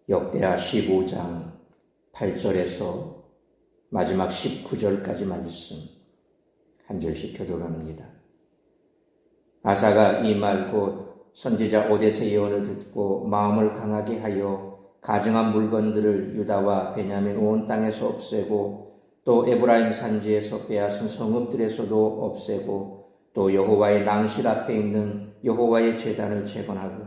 역대하 15장 8절에서 마지막 19절까지 말씀 한 절씩 교독합니다. 아사가 이 말 곧 선지자 오뎃의 예언을 듣고 마음을 강하게 하여 가증한 물건들을 유다와 베냐민 온 땅에서 없애고 또 에브라임 산지에서 빼앗은 성읍들에서도 없애고 또 여호와의 낭실 앞에 있는 여호와의 제단을 재건하고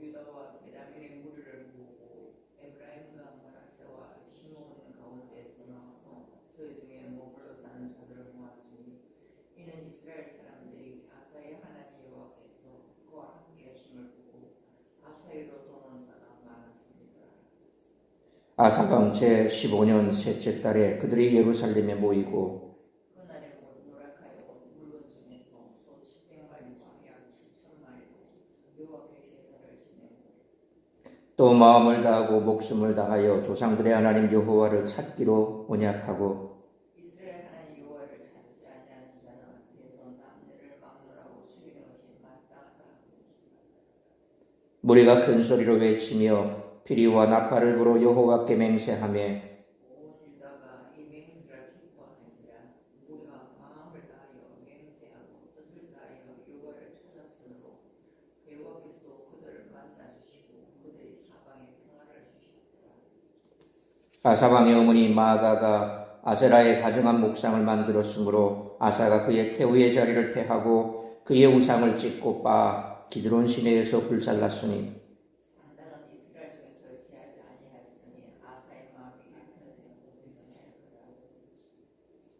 유다와 베냐민의 무리를 모으고 에브라임과 므낫세와 시므온 가운데서 나와서 그중에 머물러 사는 자들을 모았으니 이는 이스라엘 사람들이 아사의 하나님 여호와께서 그와 함께 하심을 보고 아사이로 도는 자가 많았습니다. 아사강 제15년 셋째 달에 그들이 예루살렘에 모이고 그날에 곧 노력하여 물건 중에서 소 700마리 약 7,000마리 여호와께 제사를 지내고 또 마음을 다하고 목숨을 다하여 조상들의 하나님 여호와를 찾기로 언약하고 이스라엘 하나님 여호와를 찾지 아니한 자는 앞에서 남들을 막노라고 죽이는 것이 마땅하다. 무리가 큰 소리로 외치며 피리와 나팔을 불어 여호와께 맹세하며 온 유다가 이 맹세를 기뻐하니라. 우리가 마음을 다하여 맹세하고 뜻을 다하여 여호와를 찾았으므로 여호와께서 그들을 만나 주시고 그들의 사방에 평화를 주셨더라. 아사방의 어머니 마아가가 아세라의 가증한 목상을 만들었으므로 아사가 그의 태우의 자리를 패하고 그의 우상을 찢고 빻아 기드론 시내에서 불살랐으니 상당한 이스라엘 중에서 지하지 아니하였으니 아사의 마음이 일평생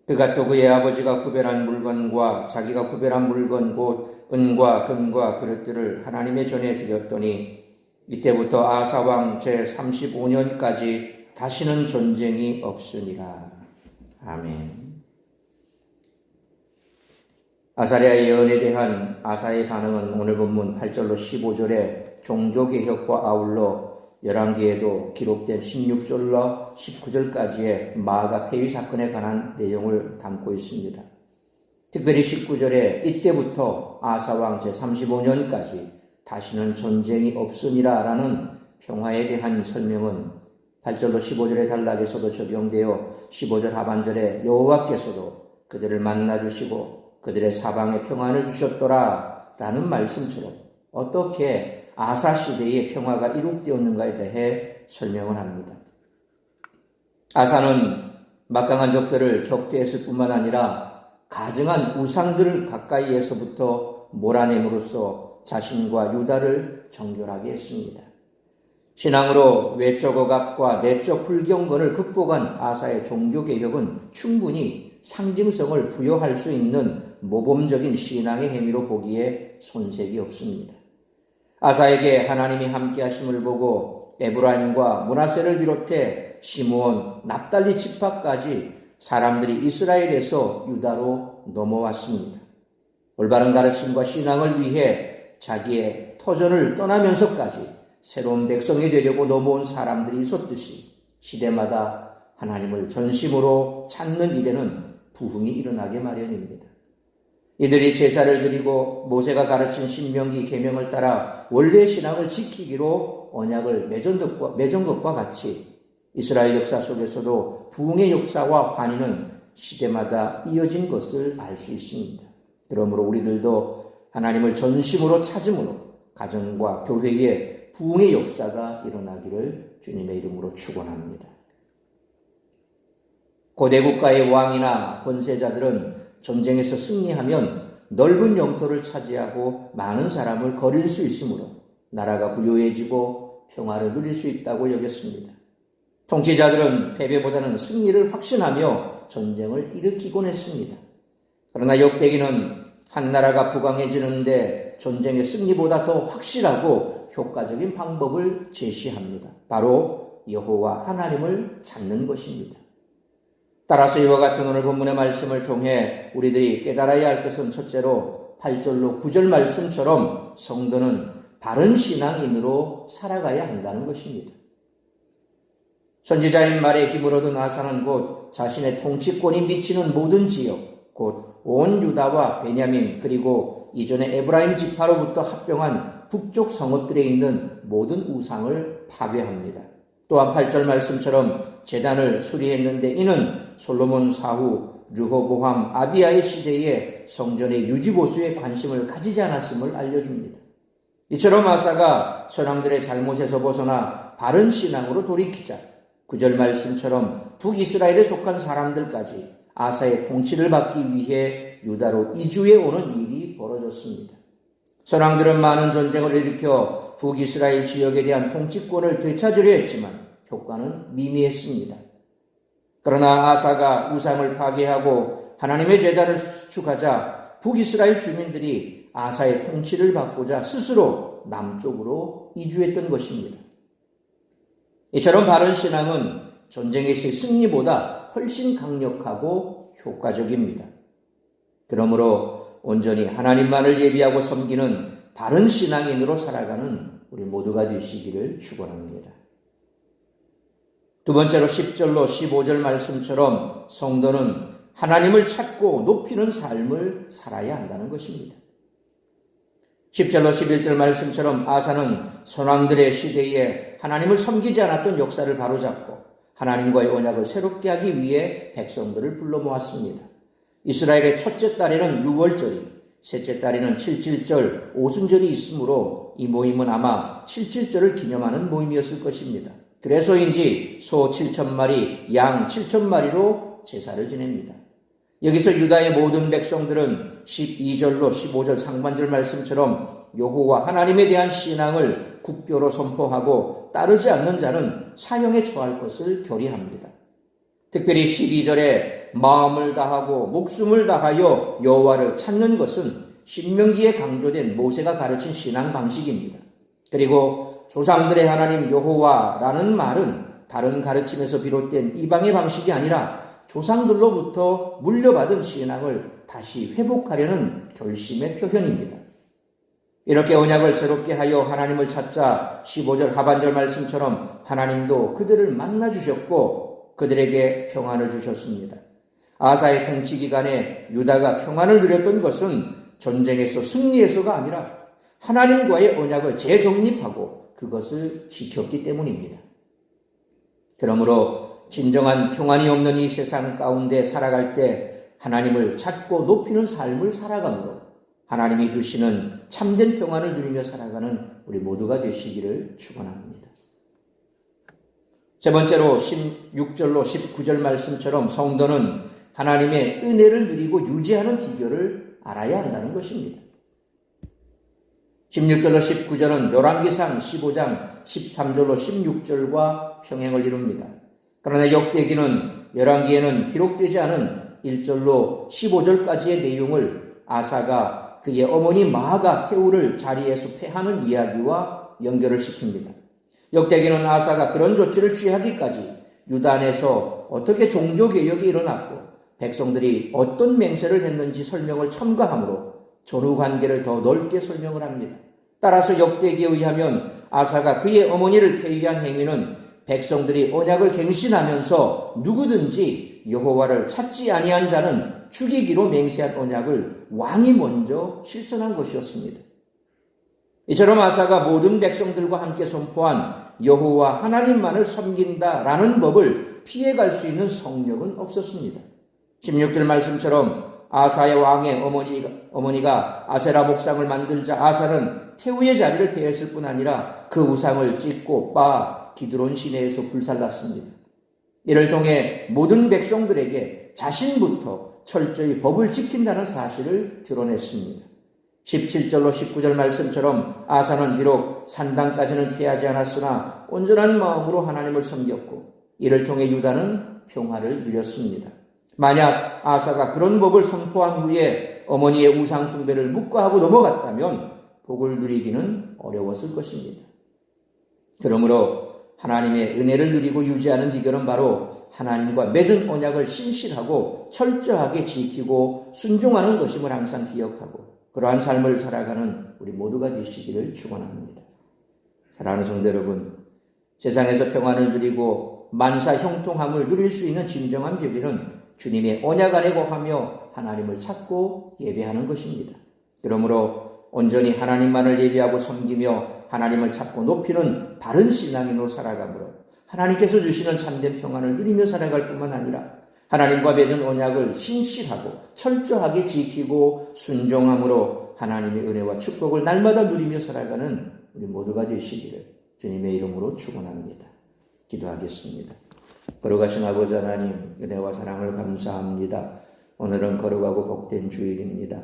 그가 또 그의 아버지가 구별한 물건과 자기가 구별한 물건 곧 은과 금과 그릇들을 하나님의 전에 드렸더니 이때부터 아사왕 제35년까지 다시는 전쟁이 없으니라. 아멘. 아사랴의 예언에 대한 아사의 반응은 오늘 본문 8절로 15절에 종교개혁과 아울러 열왕기에도 기록된 16절로 19절까지의 마아가 폐위 사건에 관한 내용을 담고 있습니다. 특별히 19절에 이때부터 아사왕 제35년까지 다시는 전쟁이 없으니라 라는 평화에 대한 설명은 8절로 15절의 단락에서도 적용되어 15절 하반절에 여호와께서도 그들을 만나주시고 그들의 사방에 평안을 주셨더라 라는 말씀처럼 어떻게 아사 시대의 평화가 이룩되었는가에 대해 설명을 합니다. 아사는 막강한 적들을 격퇴했을 뿐만 아니라 가증한 우상들을 가까이에서부터 몰아냄으로써 자신과 유다를 정결하게 했습니다. 신앙으로 외적 억압과 내적 불경건을 극복한 아사의 종교개혁은 충분히 상징성을 부여할 수 있는 모범적인 신앙의 행위로 보기에 손색이 없습니다. 아사에게 하나님이 함께 하심을 보고 에브라임과 므낫세를 비롯해 시므온, 납달리 지파까지 사람들이 이스라엘에서 유다로 넘어왔습니다. 올바른 가르침과 신앙을 위해 자기의 터전을 떠나면서까지 새로운 백성이 되려고 넘어온 사람들이 있었듯이 시대마다 하나님을 전심으로 찾는 일에는 부흥이 일어나게 마련입니다. 이들이 제사를 드리고 모세가 가르친 신명기 계명을 따라 원래 신앙을 지키기로 언약을 맺은 것과 같이 이스라엘 역사 속에서도 부흥의 역사와 환희는 시대마다 이어진 것을 알 수 있습니다. 그러므로 우리들도 하나님을 전심으로 찾음으로 가정과 교회에 부흥의 역사가 일어나기를 주님의 이름으로 축원합니다. 고대 국가의 왕이나 권세자들은 전쟁에서 승리하면 넓은 영토를 차지하고 많은 사람을 거릴 수 있으므로 나라가 부유해지고 평화를 누릴 수 있다고 여겼습니다. 통치자들은 패배보다는 승리를 확신하며 전쟁을 일으키곤 했습니다. 그러나 역대기는 한 나라가 부강해지는데 전쟁의 승리보다 더 확실하고 효과적인 방법을 제시합니다. 바로 여호와 하나님을 찾는 것입니다. 따라서 이와 같은 오늘 본문의 말씀을 통해 우리들이 깨달아야 할 것은 첫째로 8절로 9절 말씀처럼 성도는 바른 신앙인으로 살아가야 한다는 것입니다. 선지자인 말에 힘을 얻은 아사는 곧 자신의 통치권이 미치는 모든 지역, 곧 온 유다와 베냐민 그리고 그리고 이전에 에브라임 지파로부터 합병한 북쪽 성읍들에 있는 모든 우상을 파괴합니다. 또한 8절 말씀처럼 제단을 수리했는데 이는 솔로몬 사후 르호보암 아비야의 시대에 성전의 유지보수에 관심을 가지지 않았음을 알려줍니다. 이처럼 아사가 선왕들의 잘못에서 벗어나 바른 신앙으로 돌이키자 9절 말씀처럼 북이스라엘에 속한 사람들까지 아사의 통치를 받기 위해 유다로 이주해 오는 일이 벌어졌습니다. 선왕들은 많은 전쟁을 일으켜 북이스라엘 지역에 대한 통치권을 되찾으려 했지만 효과는 미미했습니다. 그러나 아사가 우상을 파괴하고 하나님의 제단을 수축하자 북이스라엘 주민들이 아사의 통치를 받고자 스스로 남쪽으로 이주했던 것입니다. 이처럼 바른 신앙은 전쟁에서의 승리보다 훨씬 강력하고 효과적입니다. 그러므로 온전히 하나님만을 예비하고 섬기는 바른 신앙인으로 살아가는 우리 모두가 되시기를 축원합니다. 두 번째로 10절로 15절 말씀처럼 성도는 하나님을 찾고 높이는 삶을 살아야 한다는 것입니다. 10절로 11절 말씀처럼 아사는 선왕들의 시대에 하나님을 섬기지 않았던 역사를 바로잡고 하나님과의 언약을 새롭게 하기 위해 백성들을 불러 모았습니다. 이스라엘의 첫째 달에는 유월절이, 셋째 달에는 칠칠절, 오순절이 있으므로 이 모임은 아마 칠칠절을 기념하는 모임이었을 것입니다. 그래서인지 소 7,000마리, 양 7,000마리로 제사를 지냅니다. 여기서 유다의 모든 백성들은 12절로 15절 상반절 말씀처럼 여호와 하나님에 대한 신앙을 국교로 선포하고 따르지 않는 자는 사형에 처할 것을 결의합니다. 특별히 12절에 마음을 다하고 목숨을 다하여 여호와를 찾는 것은 신명기에 강조된 모세가 가르친 신앙 방식입니다. 그리고 조상들의 하나님 여호와라는 말은 다른 가르침에서 비롯된 이방의 방식이 아니라 조상들로부터 물려받은 신앙을 다시 회복하려는 결심의 표현입니다. 이렇게 언약을 새롭게 하여 하나님을 찾자 15절 하반절 말씀처럼 하나님도 그들을 만나주셨고 그들에게 평안을 주셨습니다. 아사의 통치 기간에 유다가 평안을 누렸던 것은 전쟁에서 승리해서가 아니라 하나님과의 언약을 재정립하고 그것을 지켰기 때문입니다. 그러므로 진정한 평안이 없는 이 세상 가운데 살아갈 때 하나님을 찾고 높이는 삶을 살아가므로 하나님이 주시는 참된 평안을 누리며 살아가는 우리 모두가 되시기를 축원합니다. 세 번째로 16절로 19절 말씀처럼 성도는 하나님의 은혜를 누리고 유지하는 비결을 알아야 한다는 것입니다. 16절로 19절은 열왕기상 15장 13절로 16절과 평행을 이룹니다. 그러나 역대기는 열왕기에는 기록되지 않은 1절로 15절까지의 내용을 아사가 그의 어머니 마아가 태우를 자리에서 패하는 이야기와 연결을 시킵니다. 역대기는 아사가 그런 조치를 취하기까지 유다 안에서 어떻게 종교개혁이 일어났고 백성들이 어떤 맹세를 했는지 설명을 첨가하므로 전후관계를 더 넓게 설명을 합니다. 따라서 역대기에 의하면 아사가 그의 어머니를 폐위한 행위는 백성들이 언약을 갱신하면서 누구든지 여호와를 찾지 아니한 자는 죽이기로 맹세한 언약을 왕이 먼저 실천한 것이었습니다. 이처럼 아사가 모든 백성들과 함께 선포한 여호와 하나님만을 섬긴다라는 법을 피해갈 수 있는 성력은 없었습니다. 16절 말씀처럼 아사의 왕의 어머니가 아세라 목상을 만들자 아사는 태우의 자리를 폐했을 뿐 아니라 그 우상을 찢고 빻아 기드론 시내에서 불살랐습니다. 이를 통해 모든 백성들에게 자신부터 철저히 법을 지킨다는 사실을 드러냈습니다. 17절로 19절 말씀처럼 아사는 비록 산당까지는 피하지 않았으나 온전한 마음으로 하나님을 섬겼고 이를 통해 유다는 평화를 누렸습니다. 만약 아사가 그런 법을 선포한 후에 어머니의 우상 숭배를 묵과하고 넘어갔다면 복을 누리기는 어려웠을 것입니다. 그러므로 하나님의 은혜를 누리고 유지하는 비결은 바로 하나님과 맺은 언약을 신실하고 철저하게 지키고 순종하는 것임을 항상 기억하고 그러한 삶을 살아가는 우리 모두가 되시기를 축원합니다. 사랑하는 성도 여러분, 세상에서 평안을 누리고 만사 형통함을 누릴 수 있는 진정한 비결은 주님의 언약 안에 거하며 하나님을 찾고 예배하는 것입니다. 그러므로 온전히 하나님만을 예배하고 섬기며 하나님을 찾고 높이는 바른 신앙인으로 살아가므로 하나님께서 주시는 참된 평안을 누리며 살아갈 뿐만 아니라 하나님과 맺은 언약을 신실하고 철저하게 지키고 순종함으로 하나님의 은혜와 축복을 날마다 누리며 살아가는 우리 모두가 되시기를 주님의 이름으로 축원합니다. 기도하겠습니다. 거룩하신 아버지 하나님, 은혜와 사랑을 감사합니다. 오늘은 거룩하고 복된 주일입니다.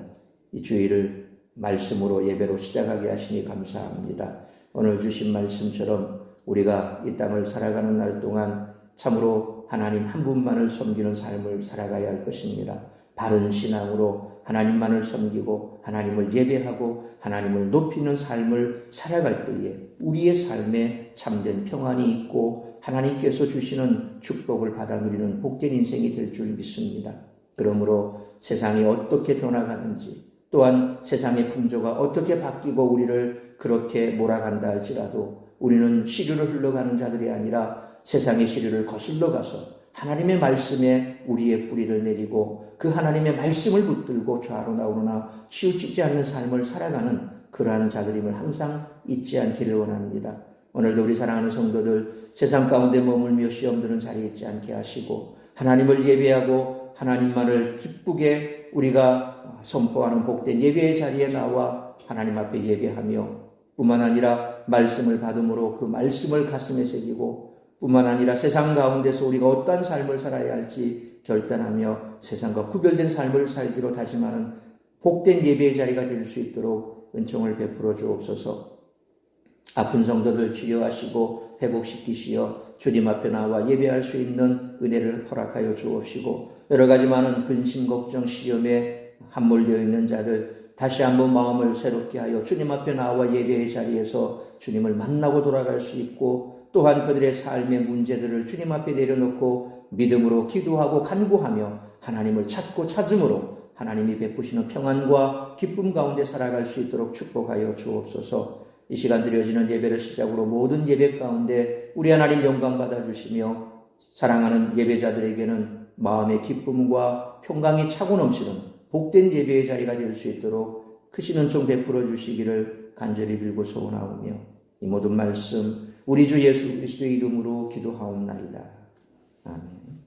이 주일을 말씀으로 예배로 시작하게 하시니 감사합니다. 오늘 주신 말씀처럼 우리가 이 땅을 살아가는 날 동안 참으로 하나님 한 분만을 섬기는 삶을 살아가야 할 것입니다. 바른 신앙으로 하나님만을 섬기고 하나님을 예배하고 하나님을 높이는 삶을 살아갈 때에 우리의 삶에 참된 평안이 있고 하나님께서 주시는 축복을 받아 누리는 복된 인생이 될 줄 믿습니다. 그러므로 세상이 어떻게 변화가는지 또한 세상의 풍조가 어떻게 바뀌고 우리를 그렇게 몰아간다 할지라도 우리는 시류를 흘러가는 자들이 아니라 세상의 시류를 거슬러 가서 하나님의 말씀에 우리의 뿌리를 내리고 그 하나님의 말씀을 붙들고 좌로 나오나 치우치지 않는 삶을 살아가는 그러한 자들임을 항상 잊지 않기를 원합니다. 오늘도 우리 사랑하는 성도들 세상 가운데 머물며 시험 드는 자리에 있지 않게 하시고 하나님을 예배하고 하나님만을 기쁘게 우리가 선포하는 복된 예배의 자리에 나와 하나님 앞에 예배하며 뿐만 아니라 말씀을 받음으로 그 말씀을 가슴에 새기고 뿐만 아니라 세상 가운데서 우리가 어떠한 삶을 살아야 할지 결단하며 세상과 구별된 삶을 살기로 다짐하는 복된 예배의 자리가 될 수 있도록 은총을 베풀어 주옵소서. 아픈 성도들 치료하시고 회복시키시어 주님 앞에 나와 예배할 수 있는 은혜를 허락하여 주옵시고 여러 가지 많은 근심, 걱정, 시험에 함몰되어 있는 자들 다시 한번 마음을 새롭게 하여 주님 앞에 나와 예배의 자리에서 주님을 만나고 돌아갈 수 있고 또한 그들의 삶의 문제들을 주님 앞에 내려놓고 믿음으로 기도하고 간구하며 하나님을 찾고 찾음으로 하나님이 베푸시는 평안과 기쁨 가운데 살아갈 수 있도록 축복하여 주옵소서. 이 시간 드려지는 예배를 시작으로 모든 예배 가운데 우리 하나님 영광 받아주시며 사랑하는 예배자들에게는 마음의 기쁨과 평강이 차고 넘치는 복된 예배의 자리가 될 수 있도록 크신 은총 베풀어 주시기를 간절히 빌고 소원하오며 이 모든 말씀 우리 주 예수 그리스도의 이름으로 기도하옵나이다. 아멘.